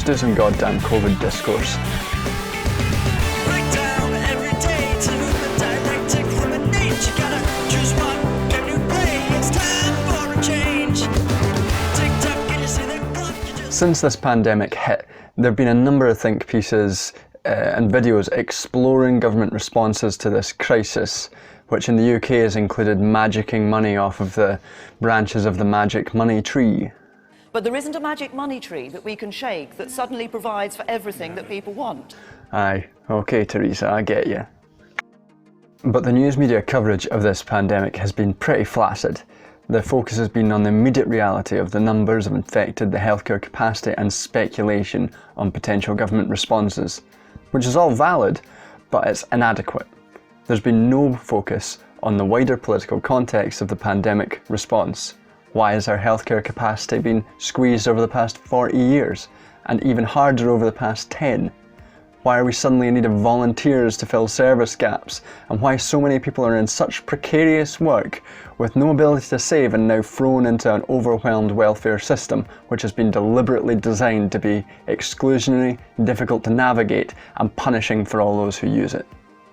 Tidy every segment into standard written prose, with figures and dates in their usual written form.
do some goddamn COVID discourse. Since this pandemic hit, there have been a number of think pieces and videos exploring government responses to this crisis, which in the UK has included magicking money off of the branches of the magic money tree. But there isn't a magic money tree that we can shake that suddenly provides for everything that people want. Aye, okay Teresa, I get you. But the news media coverage of this pandemic has been pretty flaccid. The focus has been on the immediate reality of the numbers of infected, the healthcare capacity and speculation on potential government responses, which is all valid, but it's inadequate. There's been no focus on the wider political context of the pandemic response. Why has our healthcare capacity been squeezed over the past 40 years, and even harder over the past 10? Why are we suddenly in need of volunteers to fill service gaps? And why so many people are in such precarious work with no ability to save and now thrown into an overwhelmed welfare system which has been deliberately designed to be exclusionary, difficult to navigate and punishing for all those who use it.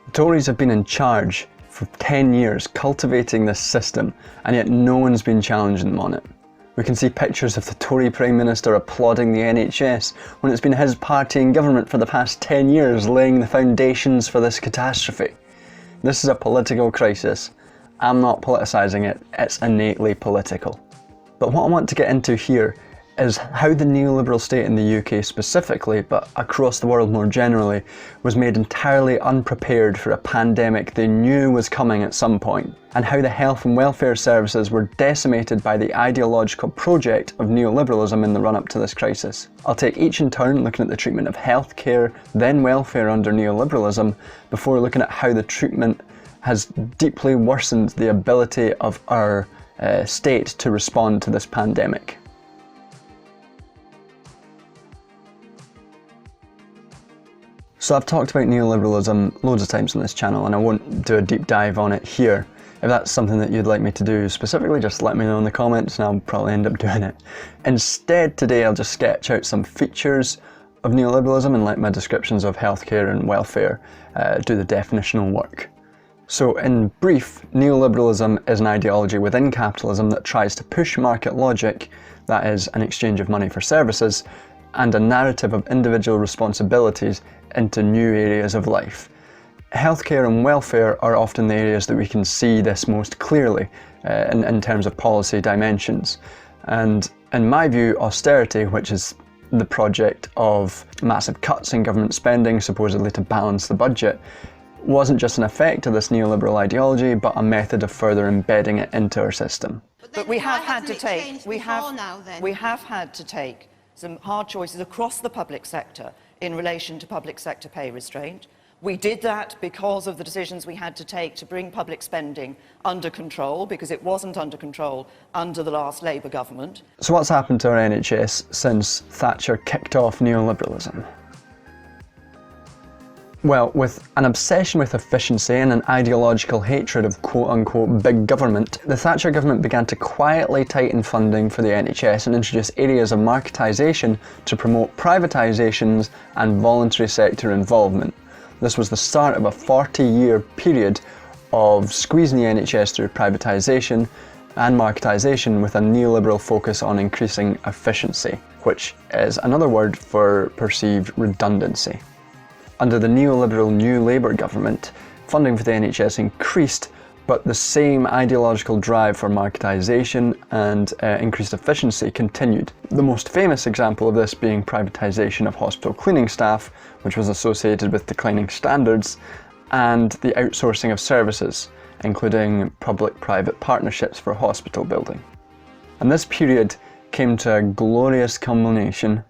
The Tories have been in charge for 10 years cultivating this system, and yet no one's been challenging them on it. We can see pictures of the Tory Prime Minister applauding the NHS when it's been his party in government for the past 10 years laying the foundations for this catastrophe. This is a political crisis. I'm not politicising it, it's innately political. But what I want to get into here is how the neoliberal state in the UK specifically, but across the world more generally, was made entirely unprepared for a pandemic they knew was coming at some point, and how the health and welfare services were decimated by the ideological project of neoliberalism in the run-up to this crisis. I'll take each in turn, looking at the treatment of healthcare, then welfare under neoliberalism, before looking at how the treatment has deeply worsened the ability of our state to respond to this pandemic. So I've talked about neoliberalism loads of times on this channel, and I won't do a deep dive on it here. If that's something that you'd like me to do specifically, just let me know in the comments and I'll probably end up doing it. Instead, today I'll just sketch out some features of neoliberalism and let my descriptions of healthcare and welfare do the definitional work. So in brief, neoliberalism is an ideology within capitalism that tries to push market logic, that is, an exchange of money for services, and a narrative of individual responsibilities into new areas of life. Healthcare and welfare are often the areas that we can see this most clearly in terms of policy dimensions. And in my view, austerity, which is the project of massive cuts in government spending supposedly to balance the budget, wasn't just an effect of this neoliberal ideology, but a method of further embedding it into our system. But we have had to take some hard choices across the public sector in relation to public sector pay restraint. We did that because of the decisions we had to take to bring public spending under control, because it wasn't under control under the last Labour government. So what's happened to our NHS since Thatcher kicked off neoliberalism? Well, with an obsession with efficiency and an ideological hatred of quote-unquote big government, the Thatcher government began to quietly tighten funding for the NHS and introduce areas of marketisation to promote privatisations and voluntary sector involvement. This was the start of a 40-year period of squeezing the NHS through privatisation and marketisation with a neoliberal focus on increasing efficiency, which is another word for perceived redundancy. Under the neoliberal New Labour government, funding for the NHS increased, but the same ideological drive for marketisation and increased efficiency continued. The most famous example of this being privatisation of hospital cleaning staff, which was associated with declining standards, and the outsourcing of services, including public-private partnerships for hospital building. And this period came to a glorious culmination.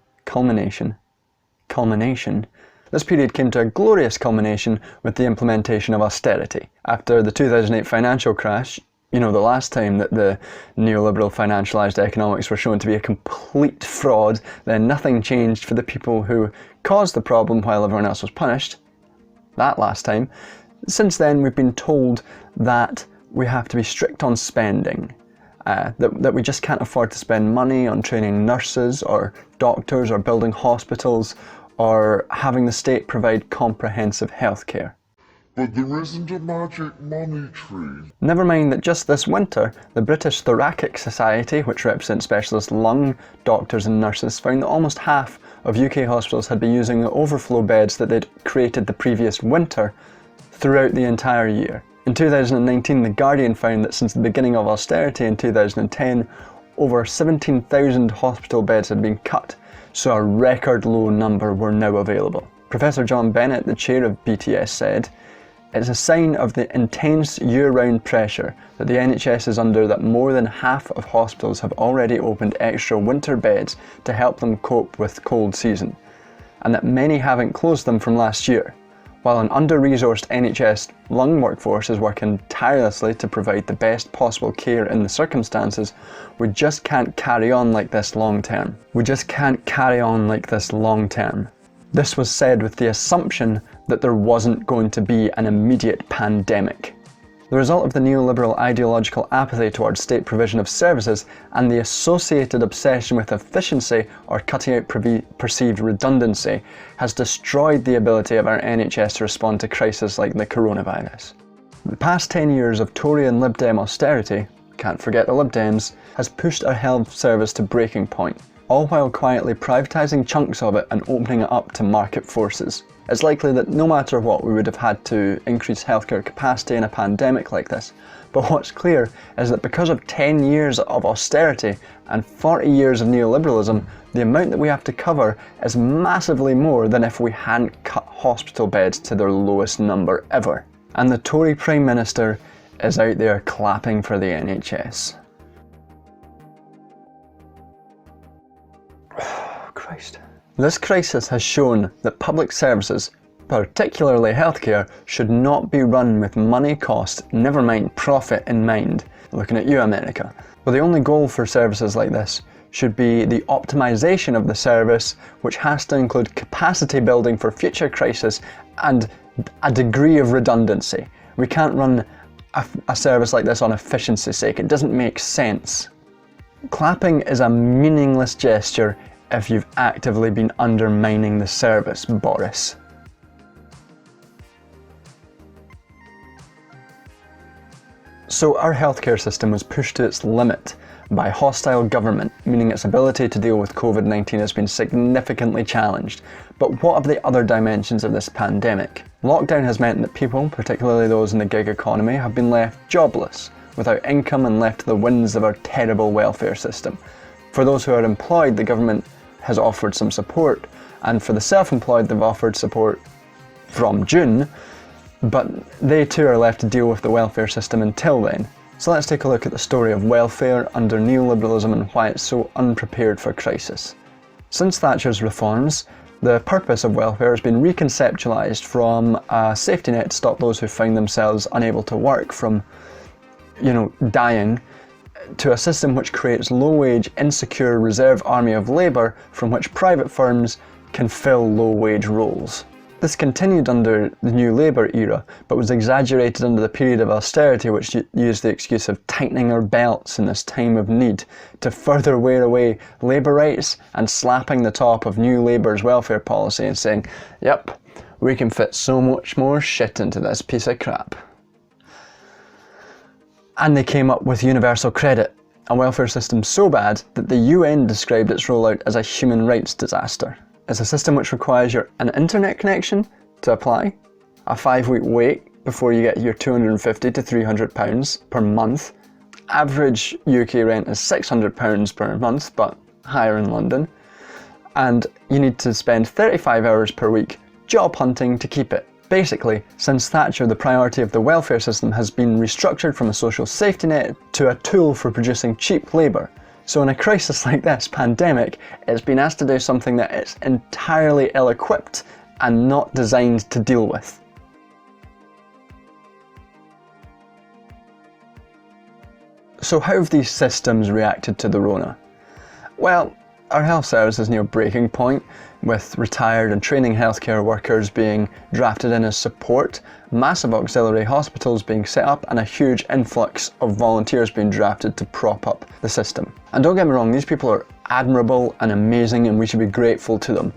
This period came to a glorious culmination with the implementation of austerity. After the 2008 financial crash, you know, the last time that the neoliberal financialised economics were shown to be a complete fraud, then nothing changed for the people who caused the problem while everyone else was punished. That last time. Since then, we've been told that we have to be strict on spending, that we just can't afford to spend money on training nurses or doctors or building hospitals or having the state provide comprehensive healthcare. But there isn't a magic money tree. Never mind that just this winter, the British Thoracic Society, which represents specialist lung doctors and nurses, found that almost half of UK hospitals had been using the overflow beds that they'd created the previous winter throughout the entire year. In 2019, The Guardian found that since the beginning of austerity in 2010, over 17,000 hospital beds had been cut, so a record low number were now available. Professor John Bennett, the chair of BTS, said, "It's a sign of the intense year-round pressure that the NHS is under that more than half of hospitals have already opened extra winter beds to help them cope with cold season, and that many haven't closed them from last year. While an under-resourced NHS lung workforce is working tirelessly to provide the best possible care in the circumstances, we just can't carry on like this long term. We just can't carry on like this long term." This was said with the assumption that there wasn't going to be an immediate pandemic. The result of the neoliberal ideological apathy towards state provision of services and the associated obsession with efficiency or cutting out perceived redundancy has destroyed the ability of our NHS to respond to crises like the coronavirus. The past 10 years of Tory and Lib Dem austerity, can't forget the Lib Dems, has pushed our health service to breaking point, all while quietly privatising chunks of it and opening it up to market forces. It's likely that no matter what, we would have had to increase healthcare capacity in a pandemic like this. But what's clear is that because of 10 years of austerity and 40 years of neoliberalism, the amount that we have to cover is massively more than if we hadn't cut hospital beds to their lowest number ever. And the Tory Prime Minister is out there clapping for the NHS. Christ. This crisis has shown that public services, particularly healthcare, should not be run with money cost, never mind profit in mind. Looking at you, America. But the only goal for services like this should be the optimisation of the service, which has to include capacity building for future crises and a degree of redundancy. We can't run a service like this on efficiency's sake. It doesn't make sense. Clapping is a meaningless gesture if you've actively been undermining the service, Boris. So our healthcare system was pushed to its limit by hostile government, meaning its ability to deal with COVID-19 has been significantly challenged. But what of the other dimensions of this pandemic? Lockdown has meant that people, particularly those in the gig economy, have been left jobless, without income and left to the winds of our terrible welfare system. For those who are employed, the government has offered some support, and for the self-employed they've offered support from June, but they too are left to deal with the welfare system until then. So let's take a look at the story of welfare under neoliberalism and why it's so unprepared for crisis. Since Thatcher's reforms, the purpose of welfare has been reconceptualised from a safety net to stop those who find themselves unable to work from, dying, to a system which creates low-wage, insecure reserve army of labour from which private firms can fill low-wage roles. This continued under the New Labour era, but was exaggerated under the period of austerity, which used the excuse of tightening our belts in this time of need to further wear away labour rights and slapping the top of New Labour's welfare policy and saying, "Yep, we can fit so much more shit into this piece of crap." And they came up with universal credit, a welfare system so bad that the UN described its rollout as a human rights disaster. It's a system which requires an internet connection to apply, a 5-week wait before you get your £250 to £300 per month. Average UK rent is £600 per month, but higher in London. And you need to spend 35 hours per week job hunting to keep it. Basically, since Thatcher, the priority of the welfare system has been restructured from a social safety net to a tool for producing cheap labour. So in a crisis like this, pandemic, it's been asked to do something that it's entirely ill-equipped and not designed to deal with. So how have these systems reacted to the Rona? Well, Our health service is near breaking point, with retired and training healthcare workers being drafted in as support, massive auxiliary hospitals being set up, and a huge influx of volunteers being drafted to prop up the system. And don't get me wrong, these people are admirable and amazing and we should be grateful to them.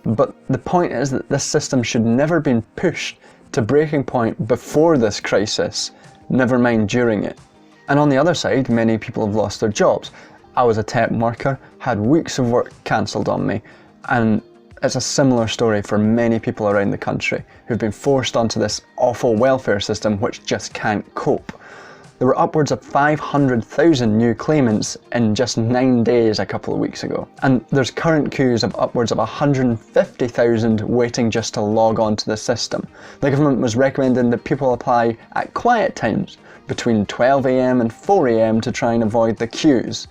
But the point is that this system should never have been pushed to breaking point before this crisis, never mind during it. And on the other side, many people have lost their jobs. I was a temp worker, had weeks of work cancelled on me, and it's a similar story for many people around the country who've been forced onto this awful welfare system which just can't cope. There were upwards of 500,000 new claimants in just 9 days a couple of weeks ago. And there's current queues of upwards of 150,000 waiting just to log on to the system. The government was recommending that people apply at quiet times between 12 AM and 4 AM to try and avoid the queues.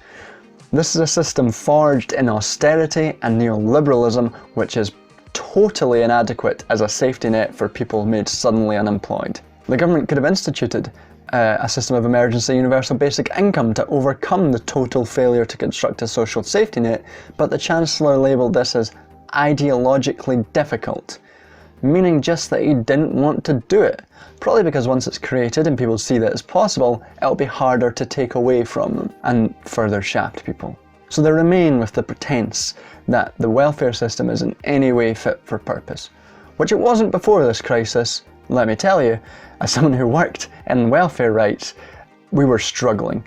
This is a system forged in austerity and neoliberalism, which is totally inadequate as a safety net for people made suddenly unemployed. The government could have instituted a system of emergency universal basic income to overcome the total failure to construct a social safety net, but the Chancellor labelled this as ideologically difficult, meaning just that he didn't want to do it, probably because once it's created and people see that it's possible, it'll be harder to take away from them and further shaft people. So they remain with the pretense that the welfare system is in any way fit for purpose, which it wasn't before this crisis. Let me tell you, as someone who worked in welfare rights, we were struggling.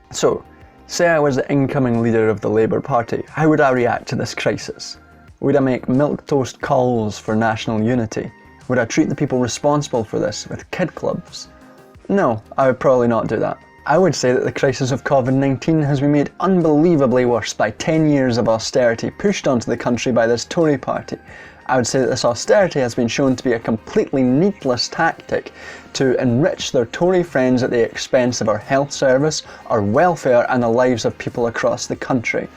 So, say I was the incoming leader of the Labour Party, how would I react to this crisis? Would I make milquetoast calls for national unity? Would I treat the people responsible for this with kid clubs? No, I would probably not do that. I would say that the crisis of COVID-19 has been made unbelievably worse by 10 years of austerity pushed onto the country by this Tory party. I would say that this austerity has been shown to be a completely needless tactic to enrich their Tory friends at the expense of our health service, our welfare and the lives of people across the country.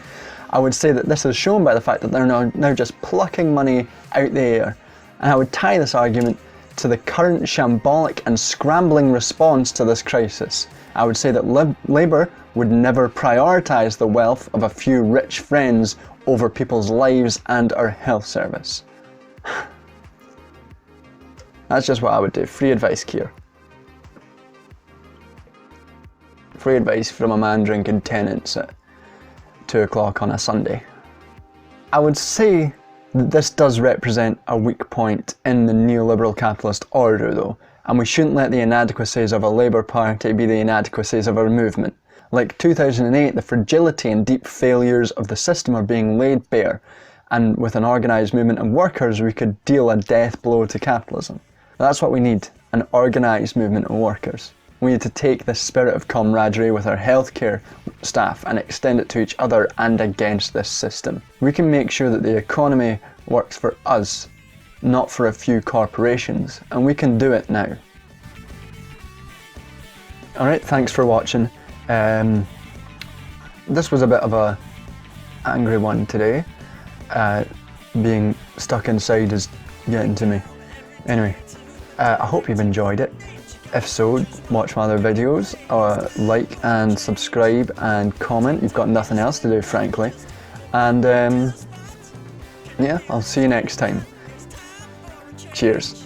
I would say that this is shown by the fact that they're now just plucking money out the air. And I would tie this argument to the current shambolic and scrambling response to this crisis. I would say that Labour would never prioritise the wealth of a few rich friends over people's lives and our health service. That's just what I would do. Free advice, Keir. Free advice from a man drinking Tennent's at 2 o'clock on a Sunday. I would say that this does represent a weak point in the neoliberal capitalist order though, and we shouldn't let the inadequacies of a Labour Party be the inadequacies of our movement. Like 2008, the fragility and deep failures of the system are being laid bare, and with an organised movement of workers we could deal a death blow to capitalism. That's what we need, an organised movement of workers. We need to take this spirit of camaraderie with our healthcare staff and extend it to each other and against this system. We can make sure that the economy works for us, not for a few corporations, and we can do it now. Alright, thanks for watching. This was a bit of a angry one today. Being stuck inside is getting to me. Anyway, I hope you've enjoyed it. If so, watch my other videos, like and subscribe and comment. You've got nothing else to do, frankly. And yeah, I'll see you next time. Cheers.